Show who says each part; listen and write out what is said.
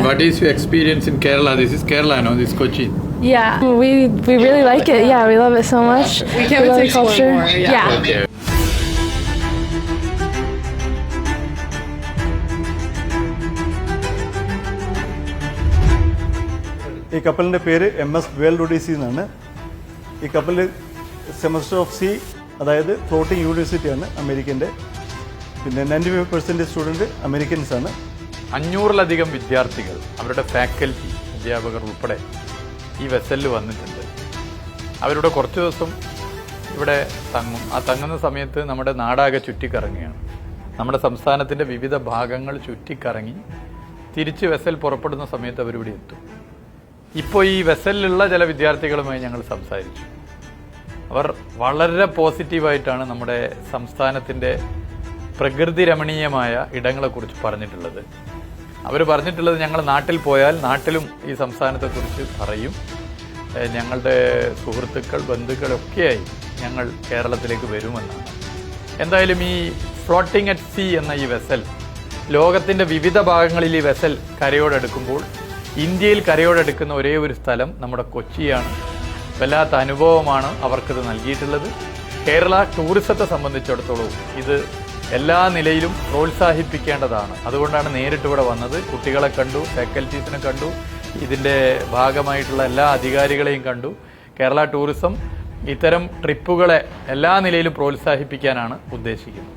Speaker 1: What is your experience in Kerala? This is Kerala, no? This is Kochi.
Speaker 2: Yeah, we really like it. Yeah, we love it so much.
Speaker 3: We can't wait
Speaker 2: love
Speaker 3: to
Speaker 2: the
Speaker 3: explore
Speaker 2: culture.
Speaker 3: more, yeah.
Speaker 1: Okay.
Speaker 4: ഈ കപ്പലിൻ്റെ പേര് MS വേൽഡൊഡീസി എന്നാണ്. ഈ കപ്പൽ semester of C, അതായത് floating യൂണിവേഴ്സിറ്റിയാണ് അമേരിക്കൻ്റെ. പിന്നെ 95% student Americans ആണ്.
Speaker 1: 500-ലധികം വിദ്യാർത്ഥികൾ, അവരുടെ ഫാക്കൽറ്റി, അധ്യാപകർ ഉൾപ്പെടെ ഈ വെസലിൽ വന്നിട്ടുണ്ട്. അവരുടെ കുറച്ച് ദിവസം ഇവിടെ തങ്ങും. ആ തങ്ങുന്ന സമയത്ത് നമ്മുടെ നാടാകെ ചുറ്റിക്കറങ്ങുകയാണ്. നമ്മുടെ സംസ്ഥാനത്തിൻ്റെ വിവിധ ഭാഗങ്ങൾ ചുറ്റിക്കറങ്ങി തിരിച്ച് വെസൽ പുറപ്പെടുന്ന സമയത്ത് അവരിവിടെ എത്തും. ഇപ്പോൾ ഈ വെസലിലുള്ള ചില വിദ്യാർത്ഥികളുമായി ഞങ്ങൾ സംസാരിച്ചു. അവർ വളരെ പോസിറ്റീവായിട്ടാണ് നമ്മുടെ സംസ്ഥാനത്തിൻ്റെ പ്രകൃതി രമണീയമായ ഇടങ്ങളെക്കുറിച്ച് പറഞ്ഞിട്ടുള്ളത്. അവർ പറഞ്ഞിട്ടുള്ളത്, ഞങ്ങൾ നാട്ടിൽ പോയാൽ നാട്ടിലും ഈ സംസ്ഥാനത്തെക്കുറിച്ച് പറയും. ഞങ്ങളുടെ സുഹൃത്തുക്കൾ, ബന്ധുക്കളൊക്കെയായി ഞങ്ങൾ കേരളത്തിലേക്ക് വരുമെന്നാണ്. എന്തായാലും ഈ ഫ്ലോട്ടിംഗ് അറ്റ് സീ എന്ന ഈ വെസൽ ലോകത്തിൻ്റെ വിവിധ ഭാഗങ്ങളിൽ ഈ വെസൽ കരയോടടുക്കുമ്പോൾ ഇന്ത്യയിൽ കരയോടടുക്കുന്ന ഒരേ ഒരു സ്ഥലം നമ്മുടെ കൊച്ചിയാണ്. വല്ലാത്ത അനുഭവമാണ് അവർക്കിത് നൽകിയിട്ടുള്ളത്. കേരള ടൂറിസത്തെ സംബന്ധിച്ചിടത്തോളം ഇത് എല്ലാ നിലയിലും പ്രോത്സാഹിപ്പിക്കേണ്ടതാണ്. അതുകൊണ്ടാണ് നേരിട്ട് ഇവിടെ വന്നത്. കുട്ടികളെ കണ്ടു, ഫാക്കൽറ്റീസിനെ കണ്ടു, ഇതിൻ്റെ ഭാഗമായിട്ടുള്ള എല്ലാ അധികാരികളെയും കണ്ടു. കേരള ടൂറിസം ഇത്തരം ട്രിപ്പുകളെ എല്ലാ നിലയിലും പ്രോത്സാഹിപ്പിക്കാനാണ് ഉദ്ദേശിക്കുന്നത്.